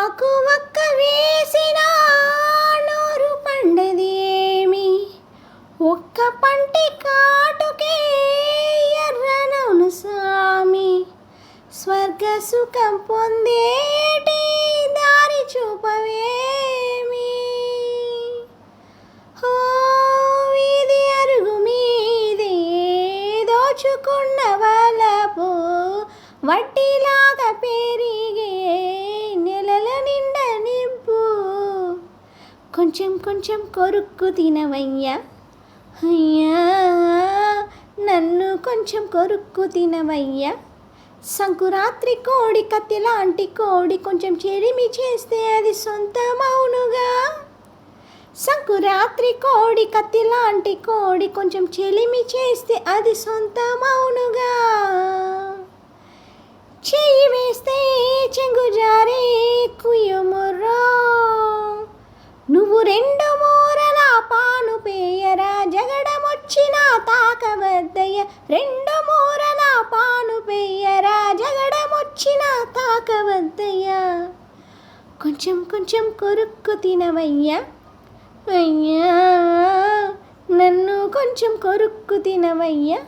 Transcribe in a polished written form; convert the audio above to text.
ఆకు వక్క వేసిన నోరు పండదేమి, ఒక్క పంటి కాటుకే ఎర్రనవును సామి. స్వర్గ సుఖం పొందేటి దారి చూపవేమి. ఓ వీధి అరుగు మీదే దోచుకున్న వలపు వడ్డీలాగా పెరిగే నెలల నిండా నింపు. కొంచెం కొంచెం కొరుక్కు తినవయ్యా అయ్యా, నన్ను కొంచెం కొరుక్కు తినవయ్యా. సంకురాత్రి కోడి కత్తి లాంటి కోడి, కొంచెం చెరిమి చేస్తే అది సొంతమౌనుగా. సంకురాత్రి కోడి కత్తి లాంటి కోడి, కొంచెం చెలిమి చేస్తే అది సొంతమౌనుగా. చెయ్యి వేస్తే చెంగు జారే కుయ్యముర్రో, నువ్వు రెండు మూరల పాను పేయరా. జగడమొచ్చినా తాకవద్దయ్య, రెండు మూరల పాను పేయరా. జగడమొచ్చినా తాకవద్దయ్యా. కొంచెం కొంచెం కొరుక్కు తినవయ్యా అయ్యా, నన్ను కొంచెం కొరుక్కు తినవయ్యా.